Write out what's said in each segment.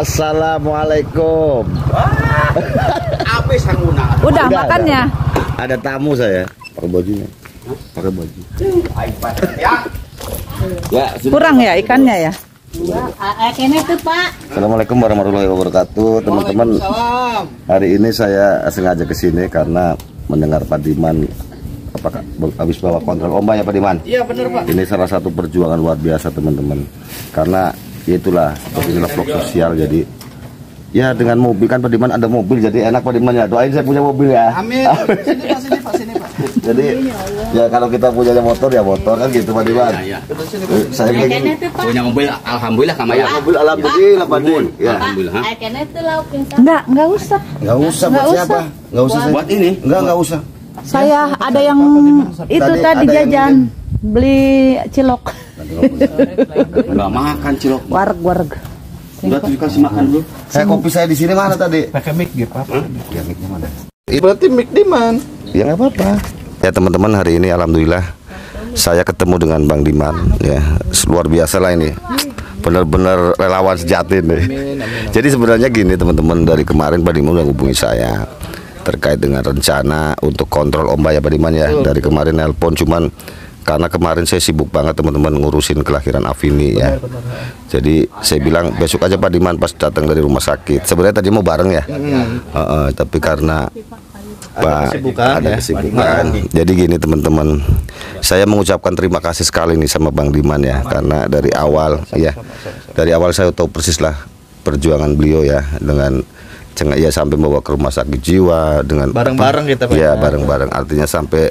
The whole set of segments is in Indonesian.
Assalamualaikum. Udah makannya. Ada tamu saya. Pakai bajunya. Pakai baju. Ya, Kurang ya ikannya ya. Assalamualaikum warahmatullahi wabarakatuh, teman-teman. Hari ini saya sengaja ke sini karena mendengar Pak Diman apakah habis bawa kontrol ombak ya Pak Diman? Iya benar Pak. Ini salah satu perjuangan luar biasa teman-teman. Karena itulah inilah vlog sosial, jadi ya dengan mobil kan Pak Diman ada mobil, jadi enak Pak Diman ya. Doain saya punya mobil ya. Amin. Sini Pak. Jadi ya kalau kita punya motor ya motor kan gitu Pak Diman. Ya. Saya punya mobil, alhamdulillah kamu ya. mobil alhamdulillah Pak Diman. Ya. Alhamdulillah. Enggak usah. Enggak usah buat siapa? Enggak usah. Buat ini. Enggak usah. Saya ada yang itu tadi ada yang jajan beli cilok. Enggak makan cilok. Wareg. Udah tuh kasih makan dulu. Kopi saya di sini mana tadi? Pakai mic gitu Pak. Ya mic-nya mana? Berarti mic Diman. Ya nggak apa-apa. Ya teman-teman, hari ini alhamdulillah saya ketemu dengan Bang Diman ya. Luar biasa lah ini. Benar-benar relawan sejati nih. Jadi sebenarnya gini teman-teman, dari kemarin Pak Diman udah hubungi saya terkait dengan rencana untuk kontrol ombak ya Pak Diman ya. Dari kemarin nelpon, cuman karena kemarin saya sibuk banget teman-teman ngurusin kelahiran Afini ya. Jadi saya bilang besok aja Pak Diman pas datang dari rumah sakit. Sebenarnya tadi mau bareng ya. Tapi karena ada kesibukan. Jadi gini teman-teman, saya mengucapkan terima kasih sekali nih sama Bang Diman ya, karena dari awal ya, dari awal saya tahu persis lah perjuangan beliau ya, dengan ya sampai bawa ke rumah sakit jiwa dengan Bareng-bareng kita Pak. Ya bareng-bareng, artinya sampai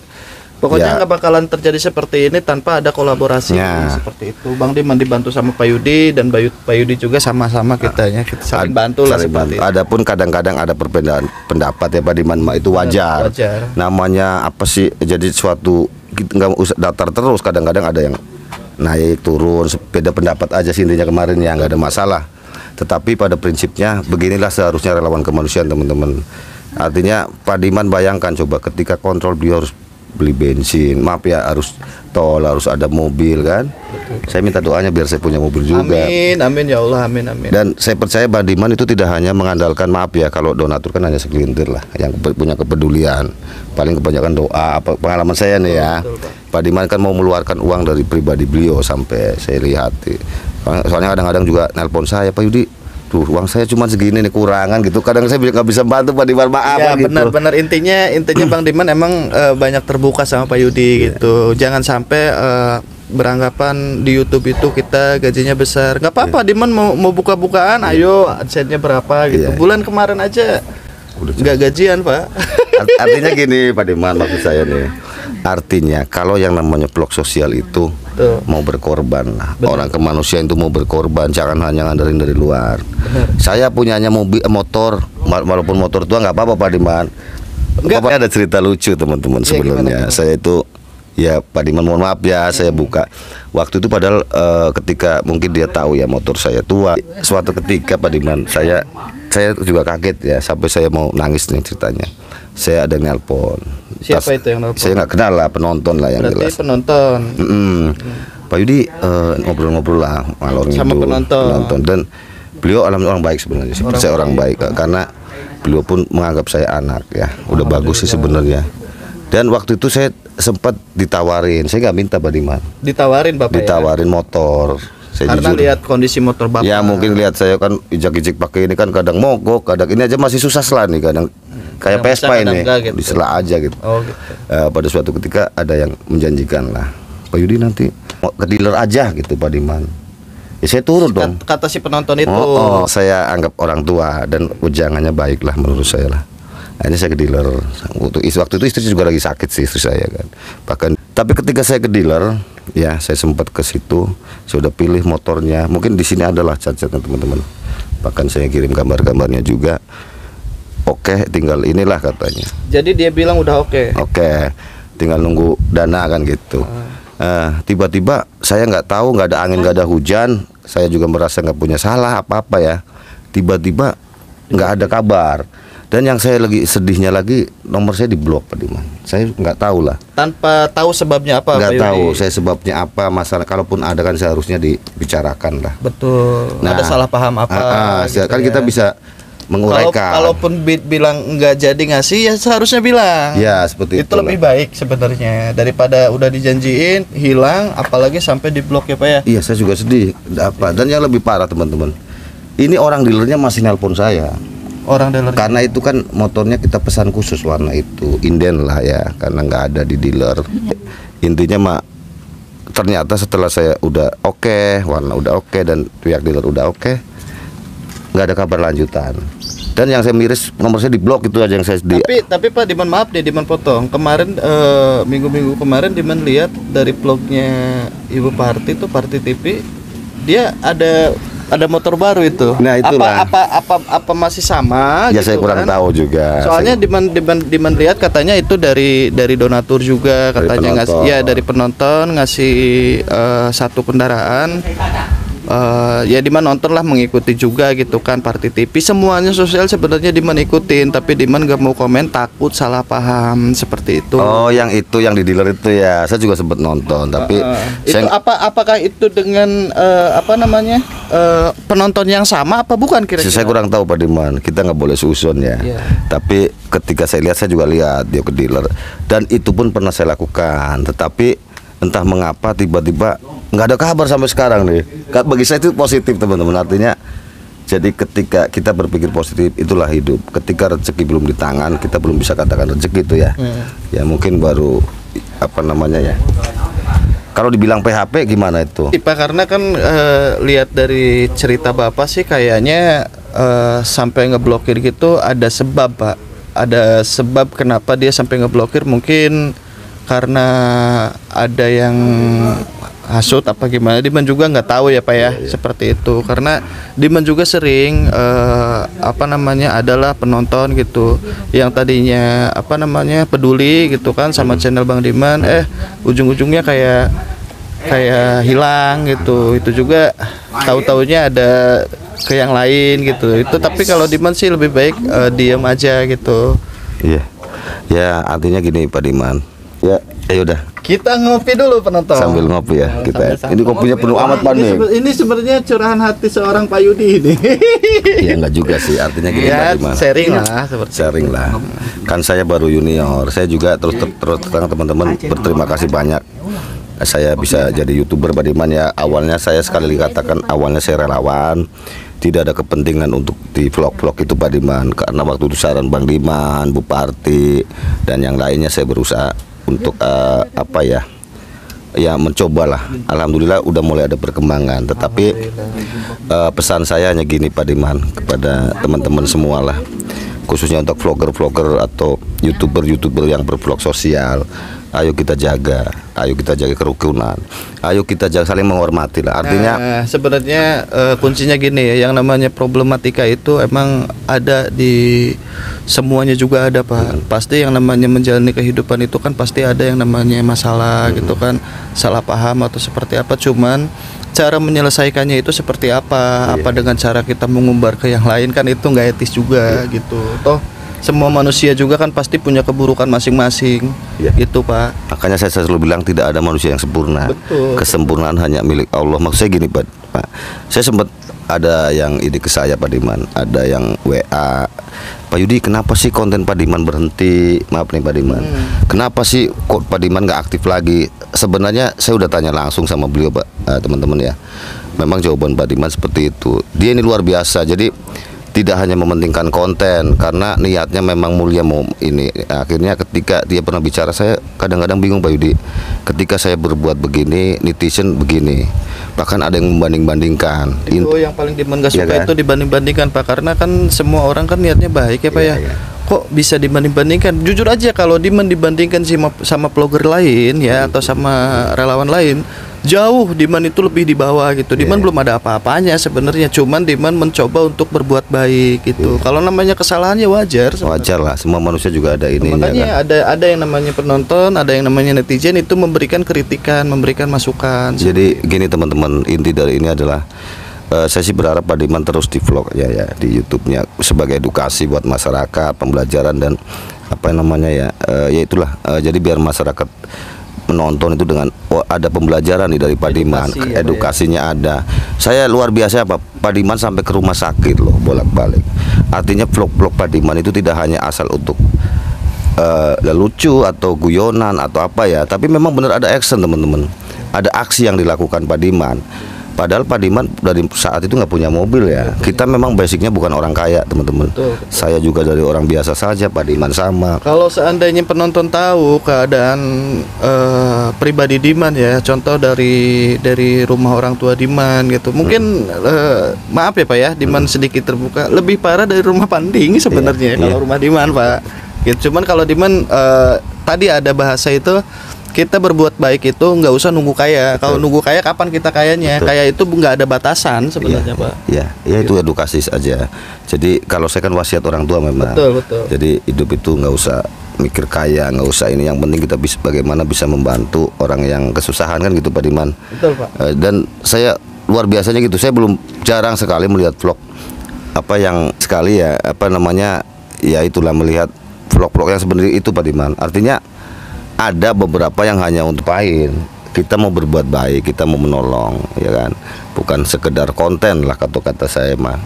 Pokoknya ya, nggak bakalan terjadi seperti ini tanpa ada kolaborasi seperti itu. Bang Diman dibantu sama Pak Yudi dan Pak Yudi juga sama-sama kita saling bantu lah seperti itu. Adapun kadang-kadang ada perbedaan pendapat ya Pak Diman, itu wajar. Namanya apa sih, jadi suatu nggak usah datar terus, kadang-kadang ada yang naik turun, beda pendapat aja sih intinya kemarin ya, nggak ada masalah. Tetapi pada prinsipnya beginilah seharusnya relawan kemanusiaan teman-teman. Artinya Pak Diman bayangkan coba ketika kontrol beliau harus beli bensin, maaf ya, harus tol, harus ada mobil kan. Saya minta doanya biar saya punya mobil juga. Amin ya Allah, amin. Dan saya percaya Pak Diman itu tidak hanya mengandalkan, maaf ya, kalau donatur kan hanya segelintir lah yang punya kepedulian. Paling kebanyakan doa, pengalaman saya nih ya. Pak Diman kan mau meluarkan uang dari pribadi beliau sampai saya lihat. Soalnya kadang-kadang juga nelpon saya, Pak Yudi, tuh uang saya cuma segini nih, kurangan gitu. Kadang saya nggak bisa bantu Pak Diman, maaf ya, gitu. Benar intinya Bang Diman emang banyak terbuka sama Pak Yudi gitu. Jangan sampai beranggapan di YouTube itu kita gajinya besar. Nggak apa-apa, Diman mau buka-bukaan, ayo adsense-nya berapa gitu. Bulan kemarin aja nggak gajian Pak. Artinya gini Pak Diman, maksud saya nih, artinya kalau yang namanya vlog sosial itu mau berkorban lah. Orang kemanusiaan itu mau berkorban, jangan hanya ngandelin dari luar. Saya punyanya motor, walaupun motor tua nggak apa-apa Pak Diman. Bapaknya ada cerita lucu teman-teman sebelumnya. Saya itu ya Pak Diman, mohon maaf ya, saya buka waktu itu padahal ketika mungkin dia tahu ya motor saya tua. Suatu ketika Pak Diman, saya juga kaget ya, sampai saya mau nangis nih ceritanya. Saya ada nelpon. Siapa itu yang nelpon? Saya nggak kenal lah, penonton lah yang berarti jelas. Penonton. Pak Yudi ngobrol-ngobrol lah ngalor sama penonton. Dan beliau alhamdulillah orang baik sebenarnya. Saya orang baik karena beliau pun menganggap saya anak ya. Udah bagus sih sebenarnya. Dan waktu itu saya sempat ditawarin, saya nggak minta Pak Diman. Ditawarin Bapak? Ditawarin motor. Saya karena lihat kondisi motor Bapak. Ya mungkin lihat saya kan ijak-ijik pakai ini kan, kadang mogok, kadang ini aja masih susah selah nih, kadang kayak Vespa ini gitu. Disela aja gitu. Pada suatu ketika ada yang menjanjikan lah, Pak Yudi nanti ke dealer aja gitu Pak Diman. Ya saya turun dong. Kata si penonton itu. Saya anggap orang tua dan ujangannya baik lah menurut saya lah. Akhirnya saya ke dealer. Waktu itu istri juga lagi sakit sih, istri saya kan. Tapi ketika saya ke dealer, ya saya sempat ke situ. Saya udah pilih motornya. Mungkin di sini adalah cat-catnya teman-teman. Bahkan saya kirim gambar-gambarnya juga. Oke, tinggal inilah katanya. Jadi dia bilang udah oke. Oke, tinggal nunggu dana kan gitu. Tiba-tiba saya nggak tahu, nggak ada angin, nggak ada hujan. Saya juga merasa nggak punya salah apa-apa ya. Tiba-tiba nggak ada kabar. Dan yang saya lagi sedihnya lagi, nomor saya diblok Pak Diman. Saya nggak tahu lah. Tanpa tahu sebabnya apa? Nggak Pak tahu Yudi? saya sebabnya apa, masalah kalaupun ada kan seharusnya dibicarakan lah. Betul. Nah, Ada salah paham apa? gitu kan ya. kita bisa menguraikan. Kalaupun bilang nggak jadi ngasih ya seharusnya bilang. Ya seperti Itu lebih baik sebenarnya daripada udah dijanjiin hilang, apalagi sampai diblok ya Pak ya. Iya, saya juga sedih. Apa? Dan yang lebih parah teman-teman, ini orang dealernya masih nelpon saya. Orang dealer. Karena itu kan motornya kita pesan khusus warna itu, inden lah ya, karena nggak ada di dealer. Intinya mah ternyata setelah saya udah oke, warna udah oke dan pihak dealer udah oke, nggak ada kabar lanjutan. Dan yang saya miris nomor saya diblok, itu aja yang saya sedih. Tapi Pak Diman, maaf deh Diman potong. Kemarin minggu-minggu kemarin Diman lihat dari vlognya Ibu Parti itu, Parti TV, dia ada motor baru itu. Nah, itulah. Apa masih sama? Ya gitu saya kurang kan? tahu juga. Soalnya Diman lihat katanya itu dari donatur juga, Dari katanya ngasih, penonton. ya dari penonton ngasih satu kendaraan. Ya Diman nonton lah, mengikuti juga gitu kan Parti TV, semuanya sosial sebenarnya Diman ikutin, tapi Diman gak mau komen takut salah paham seperti itu. Oh, yang itu yang di dealer itu ya, saya juga sempat nonton, tapi Itu saya apakah itu dengan penonton yang sama apa bukan kira-kira? Saya kurang tahu Pak Diman, kita nggak boleh susun ya. Iya. Tapi ketika saya lihat, saya juga lihat dia ke dealer, dan itu pun pernah saya lakukan. Tetapi entah mengapa tiba-tiba nggak ada kabar sampai sekarang nih. Bagi saya itu positif teman-teman, artinya jadi ketika kita berpikir positif, itulah hidup. Ketika rezeki belum di tangan, kita belum bisa katakan rezeki itu ya. Ya mungkin baru apa namanya ya. Kalau dibilang PHP gimana itu? Pak, karena kan lihat dari cerita Bapak sih kayaknya sampai ngeblokir gitu ada sebab Pak. Ada sebab kenapa dia sampai ngeblokir, mungkin karena ada yang hasut apa gimana. Diman juga nggak tahu ya Pak ya, seperti itu. Karena Diman juga sering adalah penonton gitu yang tadinya peduli gitu kan sama channel Bang Diman, ujung-ujungnya kayak hilang gitu. Itu juga tahu-taunya ada ke yang lain gitu. Itu tapi kalau Diman sih lebih baik diam aja gitu. Iya. Ya artinya gini Pak Diman. Ya, udah. Kita ngopi dulu penonton. Sambil ngopi ya kita. Sambil-sambil Ini kopinya penuh amat Pak nih. Ini sebenarnya curahan hati seorang Pak Yudi ini. Ya enggak juga sih, artinya gini Ya, Pak Diman. sharing lah seperti Sharing lah. Kan saya baru junior. Saya juga terus terang teman-teman berterima kasih banyak. Saya bisa jadi YouTuber Pak Diman ya. Awalnya saya sekali lagi katakan, awalnya saya relawan. Tidak ada kepentingan untuk di vlog-vlog itu Pak Diman. Karena waktu itu saran Bang Diman, Bu Parti, dan yang lainnya saya berusaha untuk mencobalah. Alhamdulillah udah mulai ada perkembangan. Tetapi pesan saya hanya gini Pak Diman, kepada teman-teman semua lah, khususnya untuk vlogger-vlogger atau YouTuber yang bervlog sosial. Ayo kita jaga kerukunan, ayo kita jaga saling menghormati lah. Artinya sebenarnya kuncinya gini ya, yang namanya problematika itu emang ada di semuanya juga ada Pak. Pasti yang namanya menjalani kehidupan itu kan pasti ada yang namanya masalah gitu kan, salah paham atau seperti apa. Cuman cara menyelesaikannya itu seperti apa? Apa dengan cara kita mengumbar ke yang lain, kan itu nggak etis juga gitu. Toh semua manusia juga kan pasti punya keburukan masing-masing, gitu Pak. makanya saya selalu bilang tidak ada manusia yang sempurna. Betul. Kesempurnaan hanya milik Allah. Maksud saya gini Pak, saya sempat ada yang ide ke saya Pak Diman, ada yang WA, Pak Yudi kenapa sih konten Pak Diman berhenti? Maaf nih Pak Diman, kenapa sih kok Pak Diman nggak aktif lagi? Sebenarnya saya udah tanya langsung sama beliau Pak, teman-teman ya. Memang jawaban Pak Diman seperti itu. Dia ini luar biasa. Jadi tidak hanya mementingkan konten, karena niatnya memang mulia mau ini. Akhirnya ketika dia pernah bicara, saya kadang-kadang bingung Pak Yudi. Ketika saya berbuat begini, netizen begini. Bahkan ada yang membanding-bandingkan. Itu yang paling Diman gak Iya suka kan? itu dibanding-bandingkan Pak, karena kan semua orang kan niatnya baik ya Pak ya. Kok bisa dibanding-bandingkan? Jujur aja kalau Diman dibandingkan sama vlogger lain ya, atau sama relawan lain, jauh Diman itu lebih di bawah gitu. Diman belum ada apa-apanya sebenarnya, cuman Diman mencoba untuk berbuat baik gitu. Kalau namanya kesalahannya wajar. Wajar lah, semua manusia juga ada ininya Makanya kan. ada yang namanya penonton, ada yang namanya netizen, itu memberikan kritikan, memberikan masukan. Jadi gini teman-teman, inti dari ini adalah Saya sih berharap Pak Diman terus di vlog ya di YouTube-nya sebagai edukasi buat masyarakat, pembelajaran dan apa namanya ya itulah jadi biar masyarakat menonton itu dengan ada pembelajaran nih dari Pak Diman, edukasinya ada. Saya luar biasa Pak Diman sampai ke rumah sakit loh bolak-balik. Artinya vlog-vlog Pak Diman itu tidak hanya asal untuk lucu atau guyonan atau apa ya, tapi memang benar ada action teman-teman, ada aksi yang dilakukan Pak Diman. Padahal Pak Diman dari saat itu nggak punya mobil ya. Kita memang basicnya bukan orang kaya teman-teman. Saya juga dari orang biasa saja, Pak Diman sama. Kalau seandainya penonton tahu keadaan pribadi Diman ya, contoh dari rumah orang tua Diman gitu, mungkin maaf ya Pak ya, Diman sedikit terbuka, lebih parah dari rumah Panding sebenarnya kalau rumah Diman Pak. Gitu. Cuman kalau Diman tadi ada bahasa itu, kita berbuat baik itu nggak usah nunggu kaya. Kalau nunggu kaya kapan kita kayanya? Kaya itu nggak ada batasan sebenarnya Pak. Ya itu edukasi saja. Jadi kalau saya kan wasiat orang tua memang. Betul. Jadi hidup itu nggak usah mikir kaya, nggak usah ini. Yang penting kita bisa bagaimana bisa membantu orang yang kesusahan kan gitu Pak Diman. Betul Pak. Dan saya luar biasanya gitu. Saya belum jarang sekali melihat vlog apa yang sekali ya apa namanya ya itulah melihat vlog-vlog yang sebenarnya itu Pak Diman. Artinya ada beberapa yang hanya untuk pain. Kita mau berbuat baik, kita mau menolong, ya kan? Bukan sekedar konten lah kata saya mah.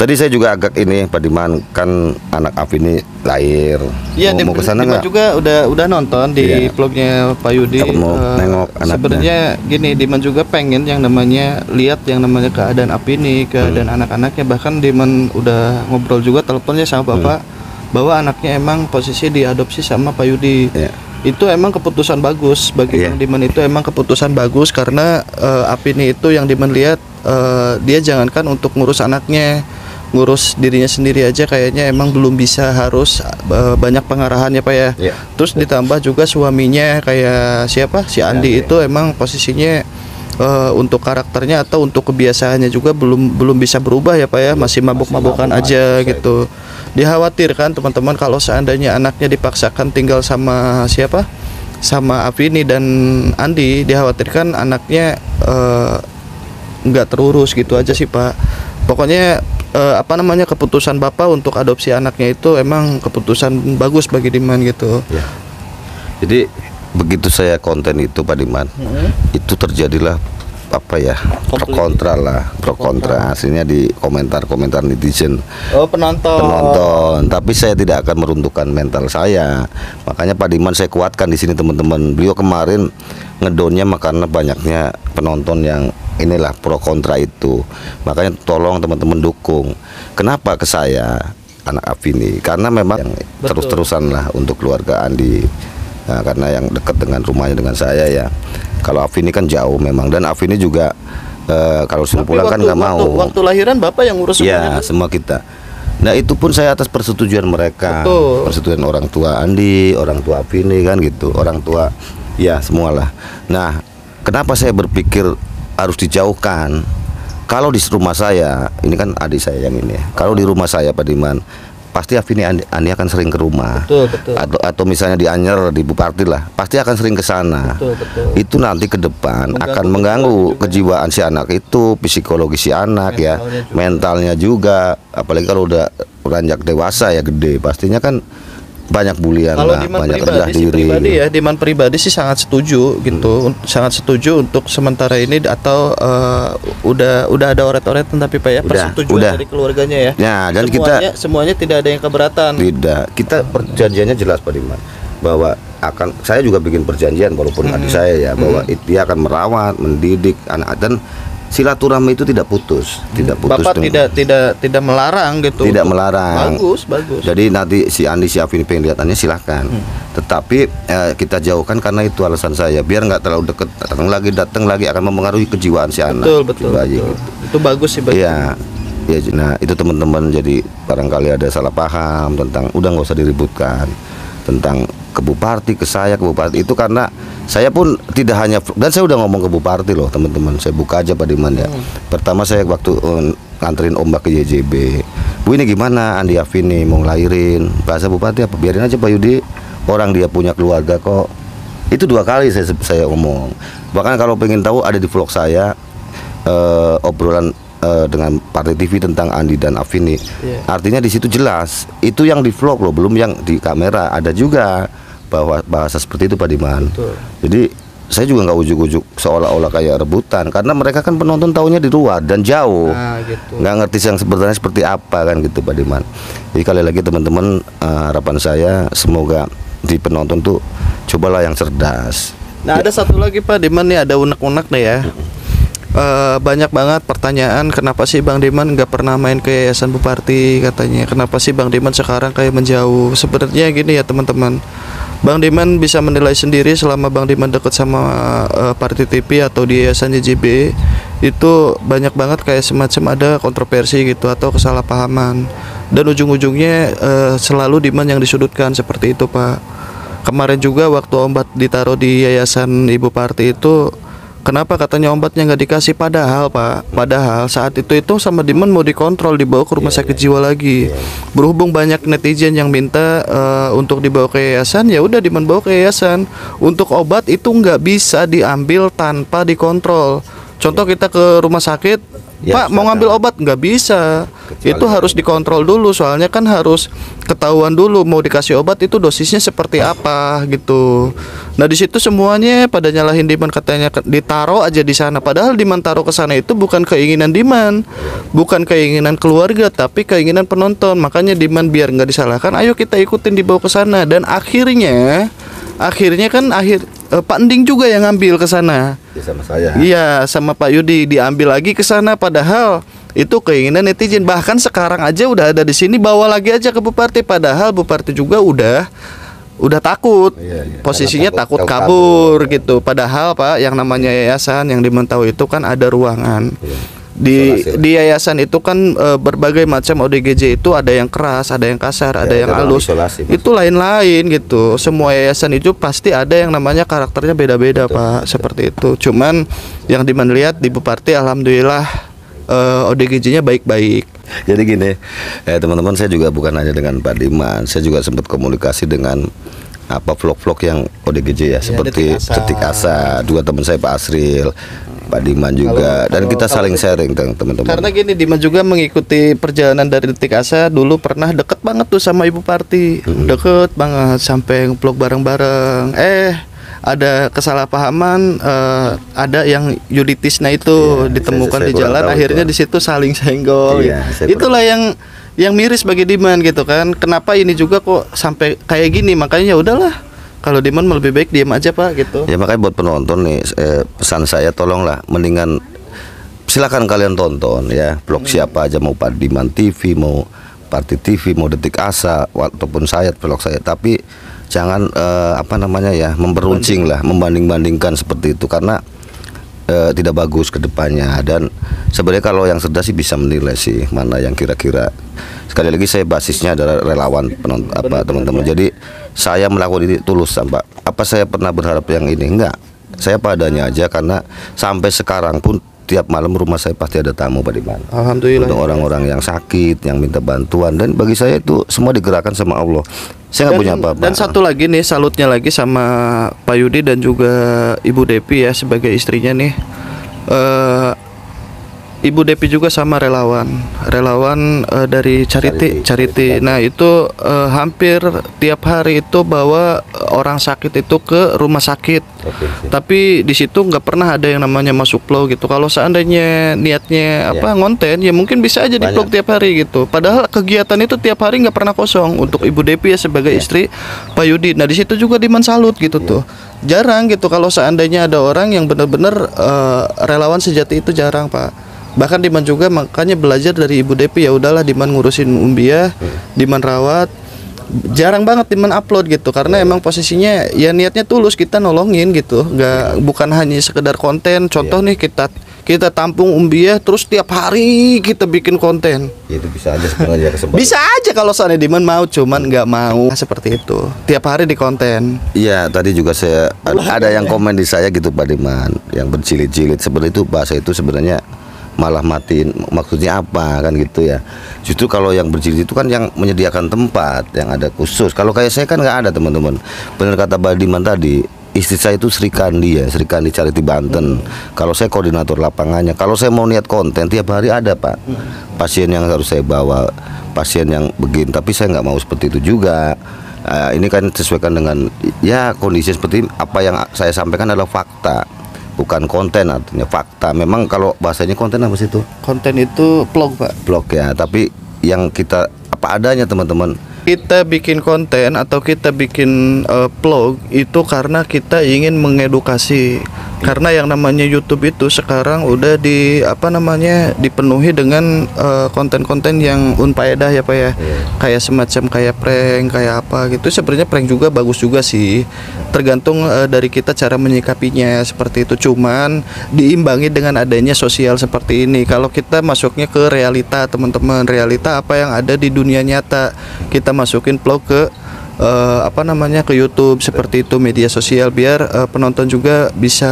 Tadi saya juga agak ini Pak Diman kan anak Afini lahir. Iya, mau kesana nggak? Juga udah nonton di vlognya Pak Yudi. Mau nengok anaknya. Sebenarnya gini, Diman juga pengen yang namanya lihat yang namanya keadaan Afini, keadaan anak-anaknya. Bahkan Diman udah ngobrol juga teleponnya sama Bapak bahwa anaknya emang posisi diadopsi sama Pak Yudi. Itu emang keputusan bagus bagi Bang Diman, itu emang keputusan bagus karena Afini itu yang Diman lihat dia jangankan untuk ngurus anaknya, ngurus dirinya sendiri aja kayaknya emang belum bisa, harus banyak pengarahannya Pak ya. Terus ditambah juga suaminya kayak siapa si Andi itu emang posisinya untuk karakternya atau untuk kebiasaannya juga belum bisa berubah ya Pak ya, masih mabuk-mabukan aja gitu. Dikhawatirkan teman-teman kalau seandainya anaknya dipaksakan tinggal sama siapa, sama Afini dan Andi, dikhawatirkan anaknya nggak terurus gitu aja sih Pak. Pokoknya apa namanya keputusan Bapak untuk adopsi anaknya itu emang keputusan bagus bagi Diman gitu. Jadi begitu saya konten itu Pak Diman, itu terjadilah apa ya pro kontra hasilnya di komentar netizen. Penonton. Tapi saya tidak akan meruntuhkan mental saya. Makanya Pak Diman saya kuatkan di sini teman-teman. Beliau kemarin ngedonnya karena banyaknya penonton yang inilah pro kontra itu. Makanya tolong teman-teman dukung. Kenapa ke saya anak Afini? Karena memang terus-terusan lah untuk keluarga Andi. Nah, karena yang dekat dengan rumahnya dengan saya ya. Kalau Afini kan jauh memang, dan Afini juga kalau suruh pulang kan nggak mau. Waktu lahiran Bapak yang ngurus semuanya? Ya, semua kita. Nah itu pun saya atas persetujuan mereka, persetujuan orang tua Andi, orang tua Afini kan gitu, orang tua ya semualah. Nah kenapa saya berpikir harus dijauhkan? Kalau di rumah saya, ini kan adik saya yang ini. Kalau di rumah saya Pak Diman, pasti Afini Andi akan sering ke rumah. Betul. Atau misalnya di Anyer, di Bupati lah, pasti akan sering ke sana. Betul. Itu nanti ke depan akan mengganggu kejiwaan si anak itu, psikologi si anak mentalnya juga. Apalagi kalau udah beranjak dewasa ya gede, pastinya kan banyak bulian lah, banyak rendah diri. Diman pribadi sih sangat setuju gitu, sangat setuju untuk sementara ini atau udah ada oret-oretan tapi Pak ya persetujuan dari keluarganya ya. Ya dan semuanya tidak ada yang keberatan. Tidak, kita perjanjiannya jelas Pak Diman bahwa saya juga bikin perjanjian walaupun adik saya ya bahwa dia akan merawat, mendidik anak dan silaturahmi itu tidak putus. Bapak tidak melarang gitu. Tidak melarang. Bagus. Jadi nanti si Andi si Afini pengen lihatannya silahkan. Tetapi kita jauhkan karena itu alasan saya biar nggak terlalu deket, datang lagi akan mempengaruhi kejiwaan si anak. Betul. Gitu. Itu bagus sih Pak. Iya. Ya, nah itu teman-teman jadi barangkali ada salah paham tentang udah nggak usah diributkan tentang ke Bupati, ke saya ke Bupati itu karena saya pun tidak hanya, dan saya udah ngomong ke Bupati loh teman-teman, saya buka aja Pak Diman ya. Pertama saya waktu nganterin ombak ke YJB, Bu ini gimana Andi Afini mau ngelahirin, bahasa Bupati apa, biarin aja Pak Yudi, orang dia punya keluarga kok. Itu 2 kali saya ngomong. Bahkan kalau pengen tahu ada di vlog saya obrolan dengan Partai TV tentang Andi dan Afini. Iya. Artinya di situ jelas itu yang di vlog loh, belum yang di kamera. Ada juga bahwa bahasa seperti itu Pak Diman. Betul. Jadi saya juga nggak ujuk-ujuk seolah-olah kayak rebutan, karena mereka kan penonton tahunya di luar dan jauh, Nah, gitu. nggak ngerti yang sebenarnya seperti apa kan gitu Pak Diman. Jadi kali lagi teman-teman, harapan saya semoga di penonton tuh cobalah yang cerdas. Nah, ada satu lagi Pak Diman nih, ada unek-unek nih ya. Banyak banget pertanyaan, kenapa sih Bang Diman nggak pernah main ke Yayasan Buparti katanya. Kenapa sih Bang Diman sekarang kayak menjauh? Sebenarnya gini ya teman-teman, Bang Diman bisa menilai sendiri selama Bang Diman deket sama Parti TV atau di Yayasan JJB, itu banyak banget kayak semacam ada kontroversi gitu atau kesalahpahaman, dan ujung-ujungnya selalu Diman yang disudutkan seperti itu Pak. Kemarin juga waktu obat ditaruh di Yayasan Ibu Parti itu, kenapa katanya obatnya nggak dikasih? Padahal Pak, padahal saat itu sama Diman mau dikontrol, dibawa ke rumah sakit jiwa lagi. Berhubung banyak netizen yang minta untuk dibawa ke yayasan, ya udah Diman bawa ke yayasan. Untuk obat itu nggak bisa diambil tanpa dikontrol. Contoh kita ke rumah sakit, Ya, Pak mau ngambil obat nggak bisa, itu harus dikontrol dulu, soalnya kan harus ketahuan dulu mau dikasih obat itu dosisnya seperti apa gitu. Nah di situ semuanya pada nyalahin Diman, katanya ditaruh aja di sana, padahal Diman taruh ke sana itu bukan keinginan Diman, bukan keinginan keluarga, tapi keinginan penonton. Makanya Diman biar nggak disalahkan, ayo kita ikutin dibawa ke sana, dan akhirnya kan Pak Ending juga yang ngambil ke sana. Ya, sama saya. Iya, sama Pak Yudi diambil lagi ke sana, padahal itu keinginan netizen. Bahkan sekarang aja udah ada di sini, bawa lagi aja ke Buparti, padahal Buparti juga udah takut. Iya. Posisinya Karena takut takut kabur gitu. Padahal Pak, yang namanya yayasan yang dimantau itu kan ada ruangan. Di yayasan itu kan berbagai macam ODGJ itu, ada yang keras, ada yang kasar, ada yang ada halus. isolasi, Mas. Itu lain-lain gitu. Semua yayasan itu pasti ada yang namanya karakternya beda-beda Pak, seperti itu. Cuman yang Diman lihat di Buparti, alhamdulillah ODGJ-nya baik-baik. Jadi gini, teman-teman, saya juga bukan hanya dengan Pak Diman, saya juga sempat komunikasi dengan vlog-vlog yang ODGJ ya, seperti Detik Asa, dua teman saya Pak Asril, Pak Diman juga, dan kita saling sharing teman-teman. Karena gini, Diman juga mengikuti perjalanan dari Detik Asa, dulu pernah deket banget tuh sama Ibu Parti, deket banget sampai vlog bareng-bareng. Ada kesalahpahaman, ada yang Yuditisna itu ditemukan di jalan, akhirnya di situ saling senggol. Iya, Itulah yang miris bagi Diman gitu kan. Kenapa ini juga kok sampai kayak gini? Makanya ya udahlah, kalau Diman lebih baik diam aja Pak gitu. Ya makanya buat penonton nih, pesan saya tolonglah, mendingan silakan kalian tonton ya vlog siapa aja, mau Pak Diman TV, mau Parti TV, mau Detik Asa, ataupun saya vlog saya, tapi jangan memberuncing lah, membanding-bandingkan seperti itu, karena tidak bagus ke depannya. Dan sebenarnya kalau yang cerdas sih bisa menilai sih mana yang kira-kira. Sekali lagi saya basisnya adalah relawan teman-teman. Jadi saya melakukan ini tulus, apa saya pernah berharap yang ini? Enggak. Saya padanya aja, karena sampai sekarang pun tiap malam rumah saya pasti ada tamu Pak Diman. Alhamdulillah. Untuk orang-orang yang sakit, yang minta bantuan, dan bagi saya itu semua digerakkan sama Allah. Saya nggak punya apa-apa. Dan satu lagi nih, salutnya lagi sama Pak Yudi dan juga Ibu Depi ya sebagai istrinya nih. Ibu Depi juga sama relawan dari Charity. Nah itu hampir tiap hari itu bawa orang sakit itu ke rumah sakit. Tapi di situ nggak pernah ada yang namanya masuk vlog gitu. Kalau seandainya niatnya ngonten, ya mungkin bisa aja di vlog tiap hari gitu. Padahal kegiatan itu tiap hari nggak pernah kosong untuk Ibu Depi ya sebagai istri Pak Yudi. Nah di situ juga Diman salut gitu tuh. Jarang gitu kalau seandainya ada orang yang benar-benar relawan sejati, itu jarang Pak. Bahkan Diman juga makanya belajar dari Ibu Depi, ya udahlah Diman ngurusin Umbiah, Diman rawat. Jarang banget Diman upload gitu, karena emang posisinya ya niatnya tulus, kita nolongin gitu, bukan hanya sekedar konten. Contoh nih kita tampung Umbiah, terus tiap hari kita bikin konten. Itu bisa aja sebenarnya kesempatan. Bisa aja kalau seandainya Diman mau, cuman nggak mau seperti itu. Tiap hari di konten. Iya, tadi juga saya ada yang komen di saya gitu Pak Diman, yang berjilid-jilid seperti itu, bahasa itu sebenarnya malah matiin, maksudnya apa kan gitu ya. Justru kalau yang berjilid itu kan yang menyediakan tempat yang ada khusus. Kalau kayak saya kan nggak ada teman-teman. Benar kata Pak Diman tadi, istri saya itu Sri Kandi ya, Sri Kandi Charity Banten. Kalau saya koordinator lapangannya. Kalau saya mau niat konten tiap hari ada Pak. Pasien yang harus saya bawa, pasien yang begini. Tapi saya nggak mau seperti itu juga. Ini kan sesuaikan dengan ya kondisi seperti ini. Apa yang saya sampaikan adalah fakta, bukan konten, artinya fakta. Memang kalau bahasanya konten apa sih itu? Konten itu vlog Pak. Vlog ya. Tapi yang kita apa adanya teman-teman. Kita bikin konten atau kita bikin vlog itu karena kita ingin mengedukasi. Karena yang namanya YouTube itu sekarang udah dipenuhi dengan konten-konten yang unfaedah ya Pak ya. Kayak semacam kayak prank, kayak apa gitu. Sebenarnya prank juga bagus juga sih. Tergantung dari kita cara menyikapinya seperti itu. Cuman diimbangi dengan adanya sosial seperti ini. Kalau kita masuknya ke realita teman-teman, realita apa yang ada di dunia nyata, kita masukin vlog ke ke YouTube seperti itu, media sosial, biar penonton juga bisa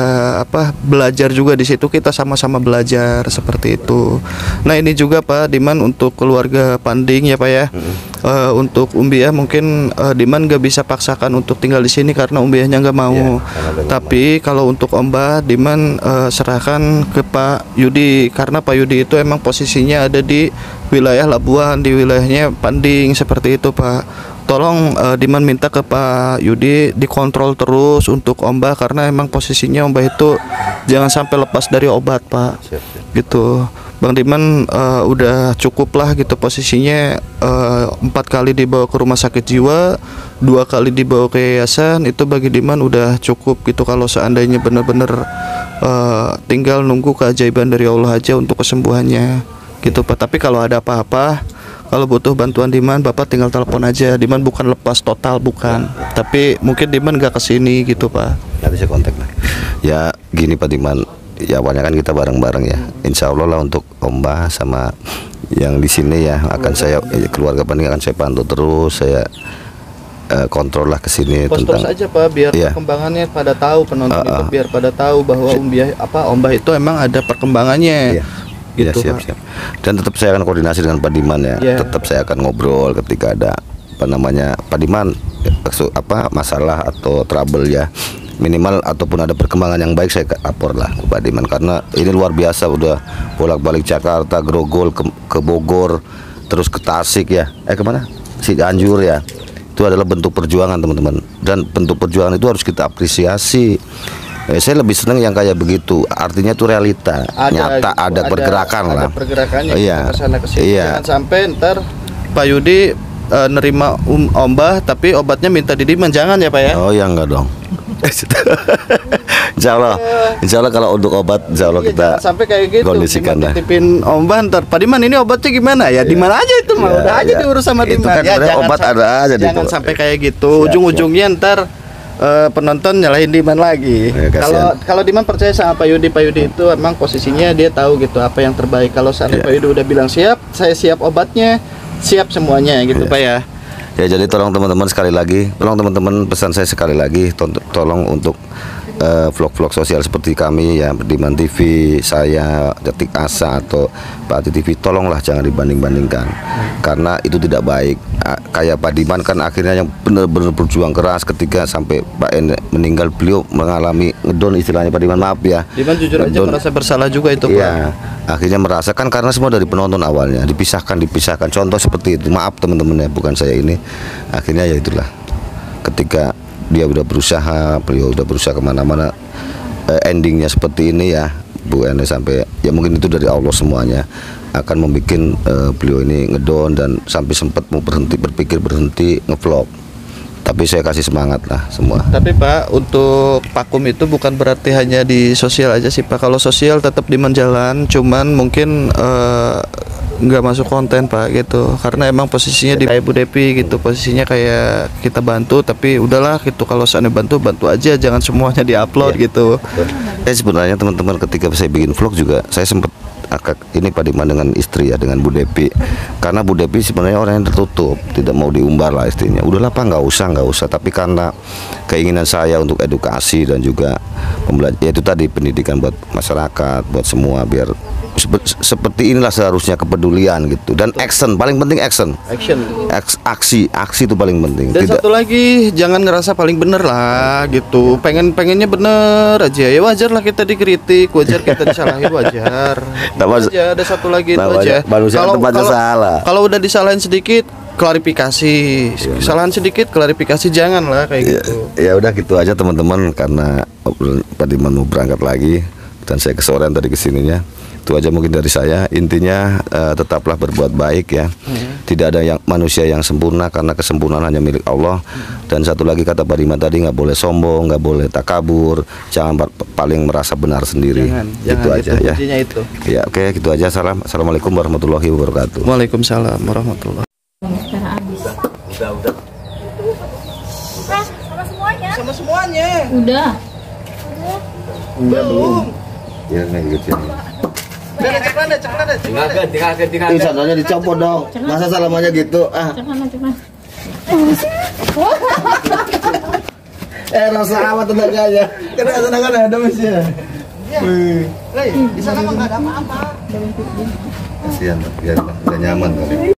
belajar juga di situ, kita sama-sama belajar seperti itu. Nah ini juga Pak Diman untuk keluarga Panding ya Pak ya. Untuk Umbiah mungkin Diman gak bisa paksakan untuk tinggal di sini karena Umbiahnya nggak mau. Tapi kalau untuk Mbah Diman serahkan ke Pak Yudi, karena Pak Yudi itu emang posisinya ada di wilayah Labuan, di wilayahnya Panding seperti itu Pak. Tolong Diman minta ke Pak Yudi dikontrol terus untuk Mbah, karena emang posisinya Mbah itu jangan sampai lepas dari obat Pak. Gitu. Bang Diman udah cukup lah gitu posisinya, 4 kali dibawa ke rumah sakit jiwa, 2 kali dibawa ke yayasan, itu bagi Diman udah cukup gitu. Kalau seandainya benar-benar tinggal nunggu keajaiban dari Allah aja untuk kesembuhannya gitu Pak. Tapi kalau ada apa-apa, kalau butuh bantuan Diman, Bapak tinggal telepon aja. Diman bukan lepas total, bukan. Tapi mungkin Diman gak kesini gitu Pak. Nanti saya kontak lah. Ya gini Pak Diman, ya awalnya kan kita bareng-bareng ya. Insya Allah lah untuk Mbah sama yang di sini ya akan saya keluarga Panding akan saya pantau terus, saya kontrol lah ke sini Pos-pos tentang aja Pak, biar iya. perkembangannya pada tahu, penonton itu biar pada tahu bahwa Mbah itu emang ada perkembangannya. Iya. Gitu, Ya, siap. Dan tetap saya akan koordinasi dengan Pak Diman ya. Tetap saya akan ngobrol ketika ada Pak Diman masalah atau trouble ya, minimal ataupun ada perkembangan yang baik saya lapor lah ke Pak Diman, karena ini luar biasa, udah bolak-balik Jakarta, Grogol, ke Bogor, terus ke Tasik ya, kemana? Cianjur ya. Itu adalah bentuk perjuangan teman-teman, dan bentuk perjuangan itu harus kita apresiasi. Saya lebih senang yang kayak begitu, artinya itu realita, nyata, ada pergerakan lah. Ada pergerakannya. Iya. Kesana kesini. Iya. Jangan sampai ntar Pak Yudi nerima Mbah tapi obatnya minta di Diman, jangan ya Pak ya. Oh ya enggak dong. Insya Allah kalau untuk obat, Insya Allah kita jangan sampai kayak gitu. kondisikan lah. Titipin Mbah ntar, Pak Diman ini obatnya gimana ya? Diman aja itu mah, udah aja diurus sama Itu Diman. kan sebenarnya obat ada aja di jangan itu. sampai kayak gitu. Ujung-ujungnya ntar penonton nyalahin Diman lagi. Kalau Diman percaya sama Pak Yudi itu emang posisinya dia tahu gitu apa yang terbaik. Kalau seandainya Pak Yudi udah bilang siap, saya siap obatnya, siap semuanya gitu Pak ya. Ya jadi tolong teman-teman sekali lagi, tolong teman-teman pesan saya sekali lagi, tolong untuk vlog-vlog sosial seperti kami ya, Diman TV, saya, Detik Asa atau Pak Ati TV, tolonglah jangan dibanding-bandingkan, karena itu tidak baik. Kayak Pak Diman kan akhirnya yang benar-benar berjuang keras ketika sampai Pak N meninggal, beliau mengalami ngedon istilahnya Pak Diman, maaf ya. Diman jujur aja merasa bersalah juga itu Pak. Iya, akhirnya merasakan karena semua dari penonton awalnya dipisahkan. Contoh seperti itu, maaf teman-teman ya, bukan saya ini. Akhirnya ya itulah, ketika dia udah berusaha, beliau udah berusaha kemana-mana, endingnya seperti ini ya Bu Ene, sampai ya mungkin itu dari Allah semuanya akan membuat beliau ini ngedon dan sampai sempat mau berpikir berhenti ngevlog. Tapi saya kasih semangat lah semua. Tapi Pak, untuk vakum itu bukan berarti hanya di sosial aja sih Pak. Kalau sosial tetap Diman jalan, cuman mungkin nggak masuk konten Pak gitu, karena emang posisinya di kayak Bu Depi gitu, posisinya kayak kita bantu, tapi udahlah gitu, kalau seandainya bantu aja, jangan semuanya diupload gitu. Sebenarnya teman-teman, ketika saya bikin vlog juga saya sempat ini Pak Diman dengan istri ya, dengan Bu Depi, karena Bu Depi sebenarnya orang yang tertutup, tidak mau diumbar lah istrinya. Udahlah Pak, nggak usah. Tapi karena keinginan saya untuk edukasi dan juga ya itu tadi pendidikan buat masyarakat, buat semua, biar seperti inilah seharusnya kepedulian gitu, dan action, paling penting action. Aksi itu paling penting. Dan satu lagi, jangan ngerasa paling bener lah gitu. Pengennya bener aja. Ya wajar lah kita dikritik, wajar kita disalahin, wajar. Aja ada satu lagi itu aja. Kalau udah disalahin sedikit, klarifikasi. Kesalahan sedikit, klarifikasi, janganlah kayak gitu. Ya udah gitu aja teman-teman, karena tadi mau berangkat lagi dan saya kesorean tadi kesininya. Itu aja mungkin dari saya. Intinya tetaplah berbuat baik ya. Tidak ada manusia yang sempurna, karena kesempurnaan hanya milik Allah. Dan satu lagi kata Pak Diman tadi, nggak boleh sombong, nggak boleh takabur, jangan paling merasa benar sendiri. Itu aja ya. Itu. Ya oke, gitu aja. Assalamualaikum warahmatullahi wabarakatuh. Waalaikumsalam warahmatullahi. Udah. Sama semuanya. Udah. Belum. Ya nggak gitu. Tinggal. Sananya dicopot dong. Masa salamannya gitu? Cepat. Rasa amat tenaganya. Karena tenaga ada mesinnya. Di sana mah nggak ada apa-apa. Kasihan, biar nyaman kali.